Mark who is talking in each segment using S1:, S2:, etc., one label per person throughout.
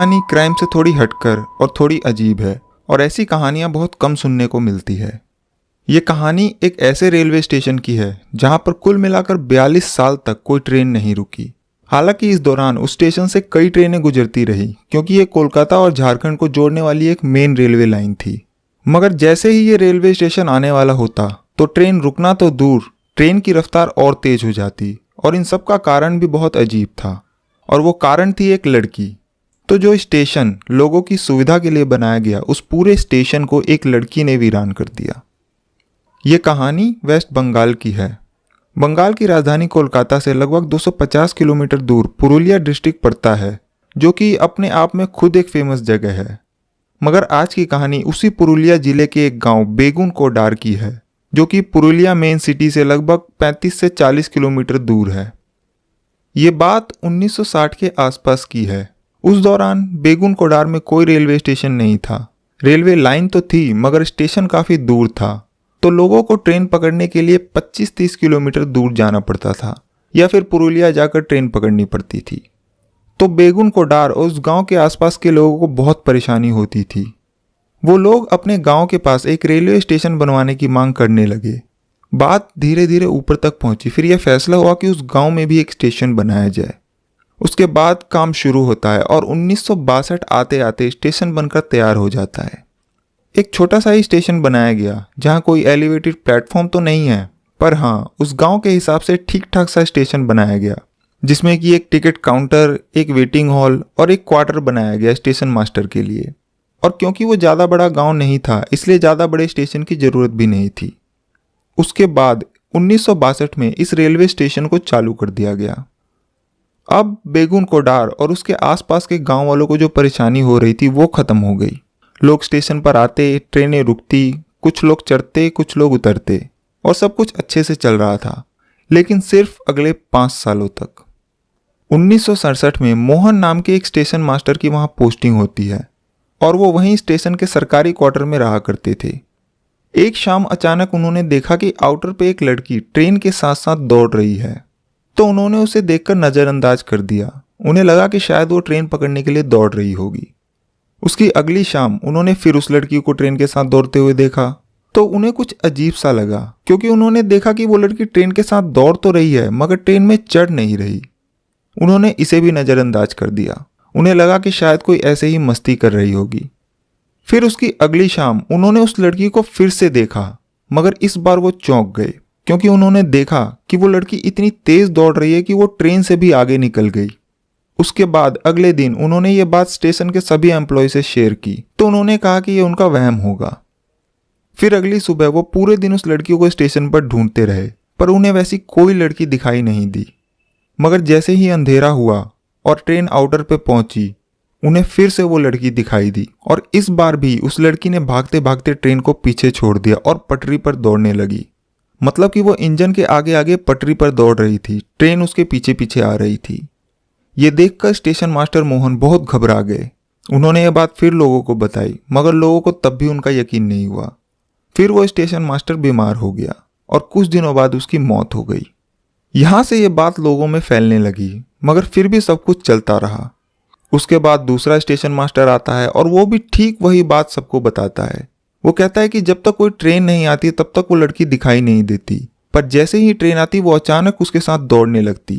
S1: कहानी क्राइम से थोड़ी हटकर और थोड़ी अजीब है और ऐसी कहानियां बहुत कम सुनने को मिलती है। ये कहानी एक ऐसे रेलवे स्टेशन की है जहां पर कुल मिलाकर 42 साल तक कोई ट्रेन नहीं रुकी। हालांकि इस दौरान उस स्टेशन से कई ट्रेनें गुजरती रही क्योंकि ये कोलकाता और झारखंड को जोड़ने वाली एक मेन रेलवे लाइन थी। मगर जैसे ही ये रेलवे स्टेशन आने वाला होता तो ट्रेन रुकना तो दूर, ट्रेन की रफ्तार और तेज हो जाती और इन सब का कारण भी बहुत अजीब था। और वो कारण थी एक लड़की। तो जो स्टेशन लोगों की सुविधा के लिए बनाया गया, उस पूरे स्टेशन को एक लड़की ने वीरान कर दिया। ये कहानी वेस्ट बंगाल की है। बंगाल की राजधानी कोलकाता से लगभग 250 किलोमीटर दूर पुरुलिया डिस्ट्रिक्ट पड़ता है, जो कि अपने आप में खुद एक फेमस जगह है। मगर आज की कहानी उसी पुरुलिया जिले के एक गांव बेगुन कोडार की है, जो कि पुरुलिया मेन सिटी से लगभग 35 से 40 किलोमीटर दूर है। ये बात 1960 के आसपास की है। उस दौरान बेगुन कोडार में कोई रेलवे स्टेशन नहीं था। रेलवे लाइन तो थी मगर स्टेशन काफ़ी दूर था, तो लोगों को ट्रेन पकड़ने के लिए 25-30 किलोमीटर दूर जाना पड़ता था या फिर पुरुलिया जाकर ट्रेन पकड़नी पड़ती थी। तो बेगुन कोडार और उस गांव के आसपास के लोगों को बहुत परेशानी होती थी। वो लोग अपने गांव के पास एक रेलवे स्टेशन बनवाने की मांग करने लगे। बात धीरे धीरे ऊपर तक पहुंची। फिर यह फैसला हुआ कि उस गांव में भी एक स्टेशन बनाया जाए। उसके बाद काम शुरू होता है और 1962 आते आते स्टेशन बनकर तैयार हो जाता है। एक छोटा सा ही स्टेशन बनाया गया जहां कोई एलिवेटेड प्लेटफॉर्म तो नहीं है, पर हाँ उस गांव के हिसाब से ठीक ठाक सा स्टेशन बनाया गया, जिसमें कि एक टिकट काउंटर, एक वेटिंग हॉल और एक क्वार्टर बनाया गया स्टेशन मास्टर के लिए। और क्योंकि वो ज़्यादा बड़ा गाँव नहीं था, इसलिए ज़्यादा बड़े स्टेशन की ज़रूरत भी नहीं थी। उसके बाद 1962 में इस रेलवे स्टेशन को चालू कर दिया गया। अब बेगुन कोडार और उसके आसपास के गांव वालों को जो परेशानी हो रही थी वो खत्म हो गई। लोग स्टेशन पर आते, ट्रेनें रुकती, कुछ लोग चढ़ते, कुछ लोग उतरते और सब कुछ अच्छे से चल रहा था, लेकिन सिर्फ अगले 5 सालों तक। 1967 में मोहन नाम के एक स्टेशन मास्टर की वहां पोस्टिंग होती है और वो वहीं स्टेशन के सरकारी क्वार्टर में रहा करते थे। एक शाम अचानक उन्होंने देखा कि आउटर पे एक लड़की ट्रेन के साथ साथ दौड़ रही है, तो उन्होंने उसे देखकर नज़रअंदाज कर दिया। उन्हें लगा कि शायद वो ट्रेन पकड़ने के लिए दौड़ रही होगी। उसकी अगली शाम उन्होंने फिर उस लड़की को ट्रेन के साथ दौड़ते हुए देखा, तो उन्हें कुछ अजीब सा लगा, क्योंकि उन्होंने देखा कि वो लड़की ट्रेन के साथ दौड़ तो रही है मगर ट्रेन में चढ़ नहीं रही। उन्होंने इसे भी नज़रअंदाज कर दिया। उन्हें लगा कि शायद कोई ऐसे ही मस्ती कर रही होगी। फिर उसकी अगली शाम उन्होंने उस लड़की को फिर से देखा, मगर इस बार वो चौंक गए, क्योंकि उन्होंने देखा कि वो लड़की इतनी तेज दौड़ रही है कि वो ट्रेन से भी आगे निकल गई। उसके बाद अगले दिन उन्होंने ये बात स्टेशन के सभी एम्प्लॉय से शेयर की, तो उन्होंने कहा कि ये उनका वहम होगा। फिर अगली सुबह वो पूरे दिन उस लड़की को स्टेशन पर ढूंढते रहे, पर उन्हें वैसी कोई लड़की दिखाई नहीं दी। मगर जैसे ही अंधेरा हुआ और ट्रेन आउटर पे पहुंची, उन्हें फिर से वो लड़की दिखाई दी और इस बार भी उस लड़की ने भागते भागते ट्रेन को पीछे छोड़ दिया और पटरी पर दौड़ने लगी। मतलब कि वो इंजन के आगे आगे पटरी पर दौड़ रही थी, ट्रेन उसके पीछे पीछे आ रही थी। ये देखकर स्टेशन मास्टर मोहन बहुत घबरा गए। उन्होंने ये बात फिर लोगों को बताई, मगर लोगों को तब भी उनका यकीन नहीं हुआ। फिर वो स्टेशन मास्टर बीमार हो गया और कुछ दिनों बाद उसकी मौत हो गई। यहाँ से ये बात लोगों में फैलने लगी, मगर फिर भी सब कुछ चलता रहा। उसके बाद दूसरा स्टेशन मास्टर आता है और वो भी ठीक वही बात सबको बताता है। वो कहता है कि जब तक कोई ट्रेन नहीं आती तब तक वो लड़की दिखाई नहीं देती, पर जैसे ही ट्रेन आती वो अचानक उसके साथ दौड़ने लगती।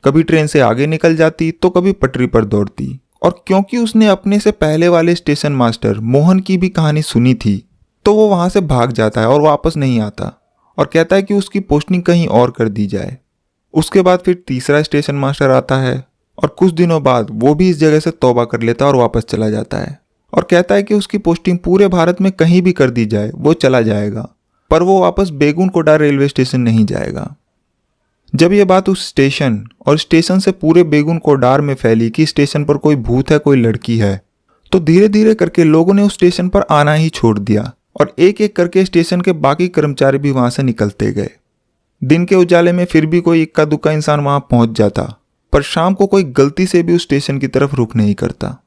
S1: कभी ट्रेन से आगे निकल जाती तो कभी पटरी पर दौड़ती। और क्योंकि उसने अपने से पहले वाले स्टेशन मास्टर मोहन की भी कहानी सुनी थी, तो वो वहाँ से भाग जाता है और वापस नहीं आता और कहता है कि उसकी पोस्टिंग कहीं और कर दी जाए। उसके बाद फिर तीसरा स्टेशन मास्टर आता है और कुछ दिनों बाद वो भी इस जगह से तौबा कर लेता है और वापस चला जाता है और कहता है कि उसकी पोस्टिंग पूरे भारत में कहीं भी कर दी जाए वो चला जाएगा, पर वो वापस बेगुन कोडार रेलवे स्टेशन नहीं जाएगा। जब ये बात उस स्टेशन और स्टेशन से पूरे बेगुन कोडार में फैली कि स्टेशन पर कोई भूत है, कोई लड़की है, तो धीरे धीरे करके लोगों ने उस स्टेशन पर आना ही छोड़ दिया और एक एक करके स्टेशन के बाकी कर्मचारी भी वहां से निकलते गए। दिन के उजाले में फिर भी कोई इक्का दुक्का इंसान वहां पहुंच जाता, पर शाम को कोई गलती से भी उस स्टेशन की तरफ रुख नहीं करता।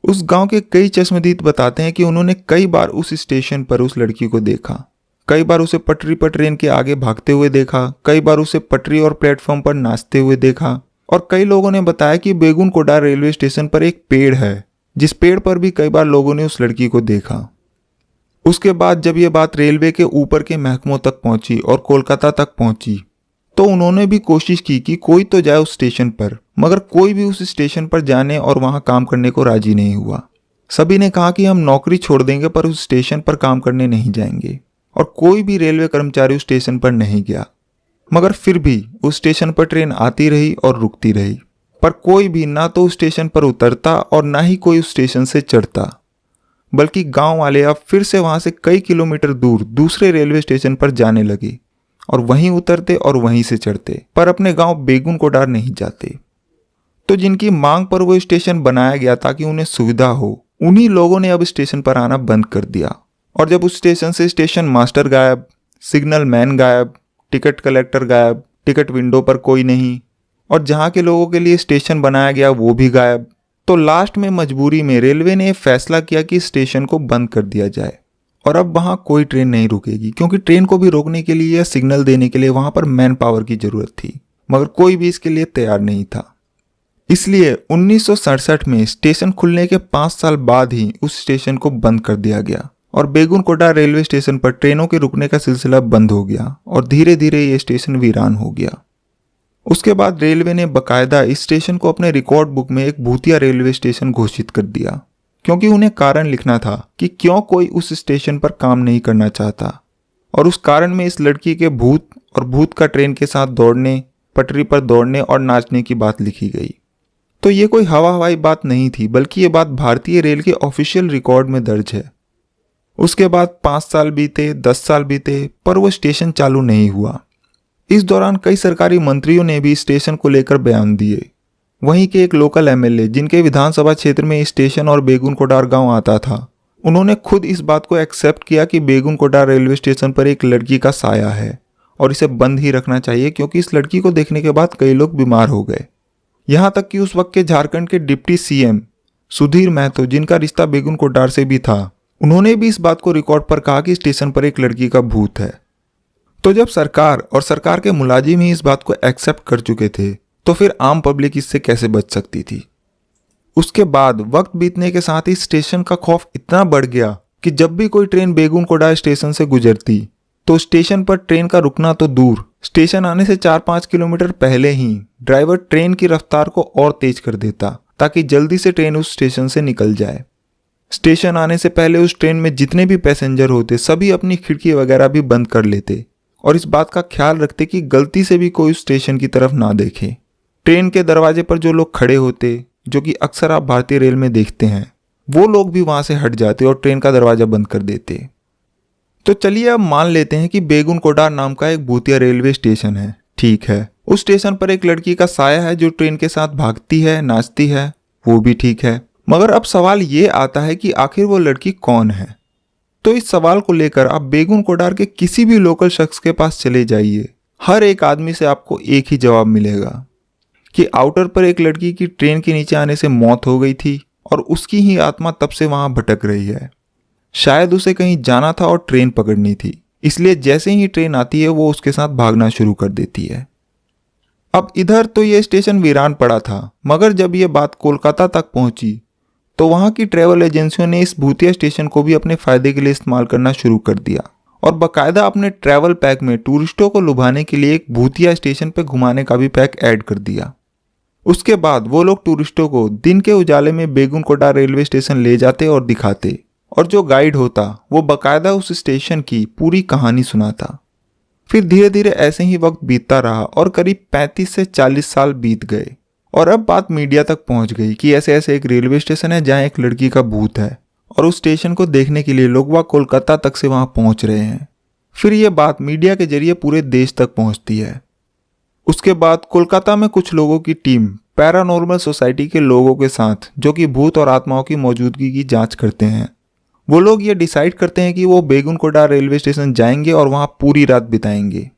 S1: उस गांव के कई चश्मदीद बताते हैं कि उन्होंने कई बार उस स्टेशन पर उस लड़की को देखा। कई बार उसे पटरी पर ट्रेन के आगे भागते हुए देखा, कई बार उसे पटरी और प्लेटफॉर्म पर नाचते हुए देखा, और कई लोगों ने बताया कि बेगुनकोटा रेलवे स्टेशन पर एक पेड़ है, जिस पेड़ पर भी कई बार लोगों ने उस लड़की को देखा। उसके बाद जब ये बात रेलवे के ऊपर के महकमों तक पहुंची और कोलकाता तक पहुंची, तो उन्होंने भी कोशिश की कि कोई तो जाए उस स्टेशन पर, मगर कोई भी उस स्टेशन पर जाने और वहां काम करने को राजी नहीं हुआ। सभी ने कहा कि हम नौकरी छोड़ देंगे पर उस स्टेशन पर काम करने नहीं जाएंगे, और कोई भी रेलवे कर्मचारी उस स्टेशन पर नहीं गया। मगर फिर भी उस स्टेशन पर ट्रेन आती रही और रुकती रही, पर कोई भी ना तो उस स्टेशन पर उतरता और ना ही कोई उस स्टेशन से चढ़ता, बल्कि गांव वाले अब फिर से वहां से कई किलोमीटर दूर दूसरे रेलवे स्टेशन पर जाने लगे और वहीं उतरते और वहीं से चढ़ते, पर अपने गांव बेगुनकोटार नहीं जाते। तो जिनकी मांग पर वो स्टेशन बनाया गया ताकि उन्हें सुविधा हो, उन्हीं लोगों ने अब स्टेशन पर आना बंद कर दिया। और जब उस स्टेशन से स्टेशन मास्टर गायब, सिग्नल मैन गायब, टिकट कलेक्टर गायब, टिकट विंडो पर कोई नहीं, और जहां के लोगों के लिए स्टेशन बनाया गया वो भी गायब, तो लास्ट में मजबूरी में रेलवे ने फैसला किया कि स्टेशन को बंद कर दिया जाए और अब वहां कोई ट्रेन नहीं रुकेगी, क्योंकि ट्रेन को भी रोकने के लिए या सिग्नल देने के लिए वहां पर मैन पावर की जरूरत थी, मगर कोई भी इसके लिए तैयार नहीं था। इसलिए 1967 में स्टेशन खुलने के 5 साल बाद ही उस स्टेशन को बंद कर दिया गया और बेगुनकोटा रेलवे स्टेशन पर ट्रेनों के रुकने का सिलसिला बंद हो गया और धीरे धीरे ये स्टेशन वीरान हो गया। उसके बाद रेलवे ने बकायदा इस स्टेशन को अपने रिकॉर्ड बुक में एक भूतिया रेलवे स्टेशन घोषित कर दिया, क्योंकि उन्हें कारण लिखना था कि क्यों कोई उस स्टेशन पर काम नहीं करना चाहता, और उस कारण में इस लड़की के भूत और भूत का ट्रेन के साथ दौड़ने, पटरी पर दौड़ने और नाचने की बात लिखी गई। तो ये कोई हवाई बात नहीं थी, बल्कि ये बात भारतीय रेल के ऑफिशियल रिकॉर्ड में दर्ज है। उसके बाद 5 साल बीते, 10 साल बीते, पर वो स्टेशन चालू नहीं हुआ। इस दौरान कई सरकारी मंत्रियों ने भी स्टेशन को लेकर बयान दिए। वहीं के एक लोकल एमएलए, जिनके विधानसभा क्षेत्र में स्टेशन और बेगुनकोटार गांव आता था, उन्होंने खुद इस बात को एक्सेप्ट किया कि बेगुनकोटार रेलवे स्टेशन पर एक लड़की का साया है और इसे बंद ही रखना चाहिए, क्योंकि इस लड़की को देखने के बाद कई लोग बीमार हो गए। यहाँ तक कि उस वक्त के झारखंड के डिप्टी सीएम सुधीर महतो, जिनका रिश्ता बेगुनकोटार से भी था, उन्होंने भी इस बात को रिकॉर्ड पर कहा कि स्टेशन पर एक लड़की का भूत है। तो जब सरकार और सरकार के मुलाजिम ही इस बात को एक्सेप्ट कर चुके थे, तो फिर आम पब्लिक इससे कैसे बच सकती थी। उसके बाद वक्त बीतने के साथ ही स्टेशन का खौफ इतना बढ़ गया कि जब भी कोई ट्रेन बेगुनकोटा स्टेशन से गुजरती, तो स्टेशन पर ट्रेन का रुकना तो दूर, स्टेशन आने से 4-5 किलोमीटर पहले ही ड्राइवर ट्रेन की रफ्तार को और तेज कर देता ताकि जल्दी से ट्रेन उस स्टेशन से निकल जाए। स्टेशन आने से पहले उस ट्रेन में जितने भी पैसेंजर होते, सभी अपनी खिड़की वगैरह भी बंद कर लेते और इस बात का ख्याल रखते कि गलती से भी कोई उस स्टेशन की तरफ ना देखे। ट्रेन के दरवाजे पर जो लोग खड़े होते, जो कि अक्सर आप भारतीय रेल में देखते हैं, वो लोग भी वहां से हट जाते और ट्रेन का दरवाजा बंद कर देते। तो चलिए अब मान लेते हैं कि बेगुनकोटार नाम का एक भूतिया रेलवे स्टेशन है। ठीक है, उस स्टेशन पर एक लड़की का साया है जो ट्रेन के साथ भागती है, नाचती है, वो भी ठीक है। मगर अब सवाल ये आता है कि आखिर वो लड़की कौन है। तो इस सवाल को लेकर आप बेगुनकोटार के किसी भी लोकल शख्स के पास चले जाइए, हर एक आदमी से आपको एक ही जवाब मिलेगा कि आउटर पर एक लड़की की ट्रेन के नीचे आने से मौत हो गई थी और उसकी ही आत्मा तब से वहां भटक रही है। शायद उसे कहीं जाना था और ट्रेन पकड़नी थी, इसलिए जैसे ही ट्रेन आती है वो उसके साथ भागना शुरू कर देती है। अब इधर तो ये स्टेशन वीरान पड़ा था, मगर जब ये बात कोलकाता तक पहुंची तो वहां की ट्रैवल एजेंसियों ने इस भूतिया स्टेशन को भी अपने फायदे के लिए इस्तेमाल करना शुरू कर दिया और बकायदा अपने ट्रैवल पैक में टूरिस्टों को लुभाने के लिए एक भूतिया स्टेशन पे घुमाने का भी पैक ऐड कर दिया। उसके बाद वो लोग टूरिस्टों को दिन के उजाले में बेगुनकोटा रेलवे स्टेशन ले जाते और दिखाते, और जो गाइड होता वो बकायदा उस स्टेशन की पूरी कहानी सुनाता। फिर धीरे धीरे ऐसे ही वक्त बीतता रहा और करीब 35 से 40 साल बीत गए और अब बात मीडिया तक पहुंच गई कि ऐसे ऐसे एक रेलवे स्टेशन है जहां एक लड़की का भूत है और उस स्टेशन को देखने के लिए लोग वह कोलकाता तक से वहां पहुंच रहे हैं। फिर यह बात मीडिया के जरिए पूरे देश तक पहुंचती है। उसके बाद कोलकाता में कुछ लोगों की टीम पैरानॉर्मल सोसाइटी के लोगों के साथ, जो कि भूत और आत्माओं की मौजूदगी की जांच करते हैं, वो लोग ये डिसाइड करते हैं कि वो बेगुनकोटा रेलवे स्टेशन जाएंगे और वहां पूरी रात बिताएंगे।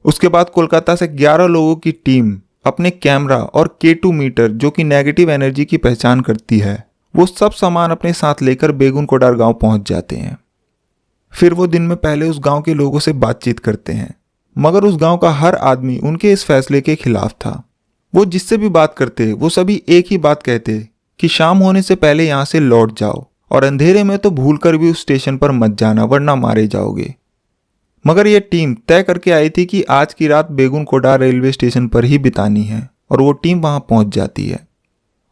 S1: उसके बाद कोलकाता से 11 लोगों की टीम अपने कैमरा और K2 मीटर, जो कि नेगेटिव एनर्जी की पहचान करती है, वो सब सामान अपने साथ लेकर बेगुनकोटार गांव पहुंच जाते हैं। फिर वो दिन में पहले उस गांव के लोगों से बातचीत करते हैं, मगर उस गांव का हर आदमी उनके इस फैसले के खिलाफ था। वो जिससे भी बात करते वो सभी एक ही बात कहते कि शाम होने से पहले यहाँ से लौट जाओ और अंधेरे में तो भूलकर भी उस स्टेशन पर मत जाना वरना मारे जाओगे। मगर यह टीम तय करके आई थी कि आज की रात बेगुन कोडार रेलवे स्टेशन पर ही बितानी है और वो टीम वहां पहुंच जाती है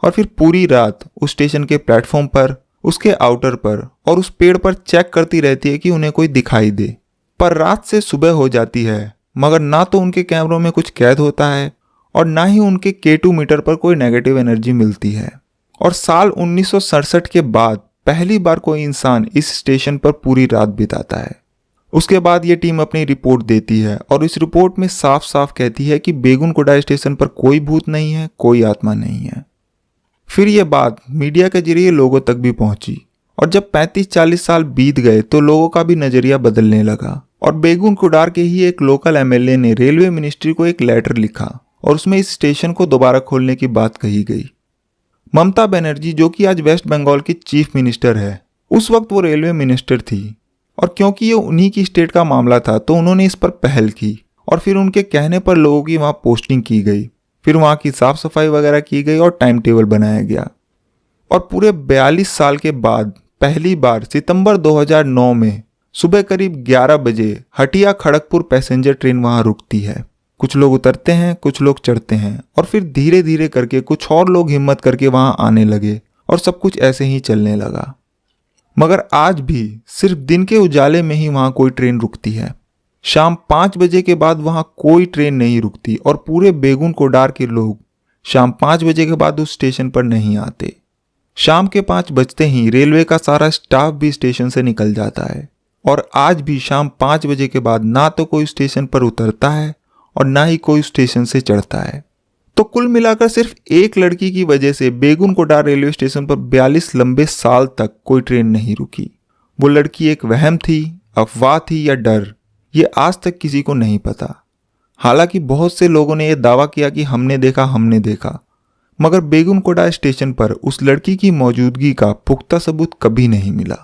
S1: और फिर पूरी रात उस स्टेशन के प्लेटफॉर्म पर, उसके आउटर पर और उस पेड़ पर चेक करती रहती है कि उन्हें कोई दिखाई दे। पर रात से सुबह हो जाती है मगर ना तो उनके कैमरों में कुछ कैद होता है और ना ही उनके K2 मीटर पर कोई नेगेटिव एनर्जी मिलती है। और साल 1967 के बाद पहली बार कोई इंसान इस स्टेशन पर पूरी रात बिताता है। उसके बाद ये टीम अपनी रिपोर्ट देती है और इस रिपोर्ट में साफ साफ कहती है कि बेगुन कोडा स्टेशन पर कोई भूत नहीं है, कोई आत्मा नहीं है। फिर ये बात मीडिया के जरिए लोगों तक भी पहुंची और जब 35-40 साल बीत गए तो लोगों का भी नजरिया बदलने लगा और बेगुन कोडार के ही एक लोकल MLA ने रेलवे मिनिस्ट्री को एक लेटर लिखा और उसमें इस स्टेशन को दोबारा खोलने की बात कही गई। ममता बनर्जी जो कि आज वेस्ट बंगाल की चीफ मिनिस्टर है, उस वक्त वो रेलवे मिनिस्टर थी और क्योंकि ये उन्हीं की स्टेट का मामला था तो उन्होंने इस पर पहल की और फिर उनके कहने पर लोगों की वहाँ पोस्टिंग की गई, फिर वहाँ की साफ सफाई वगैरह की गई और टाइम टेबल बनाया गया। और पूरे 42 साल के बाद पहली बार सितंबर 2009 में सुबह करीब 11 बजे हटिया खड़गपुर पैसेंजर ट्रेन वहाँ रुकती है। कुछ लोग उतरते हैं, कुछ लोग चढ़ते हैं और फिर धीरे धीरे करके कुछ और लोग हिम्मत करके वहाँ आने लगे और सब कुछ ऐसे ही चलने लगा। मगर आज भी सिर्फ दिन के उजाले में ही वहाँ कोई ट्रेन रुकती है। शाम 5 बजे के बाद वहाँ कोई ट्रेन नहीं रुकती और पूरे बेगुन कोडार के लोग शाम 5 बजे के बाद उस स्टेशन पर नहीं आते। शाम के 5 बजते ही रेलवे का सारा स्टाफ भी स्टेशन से निकल जाता है और आज भी शाम 5 बजे के बाद ना तो कोई स्टेशन पर उतरता है और ना ही कोई स्टेशन से चढ़ता है। तो कुल मिलाकर सिर्फ एक लड़की की वजह से बेगुन कोडार रेलवे स्टेशन पर 42 लंबे साल तक कोई ट्रेन नहीं रुकी। वो लड़की एक वहम थी, अफवाह थी या डर, ये आज तक किसी को नहीं पता। हालांकि बहुत से लोगों ने यह दावा किया कि हमने देखा, मगर बेगुन कोडार स्टेशन पर उस लड़की की मौजूदगी का पुख्ता सबूत कभी नहीं मिला।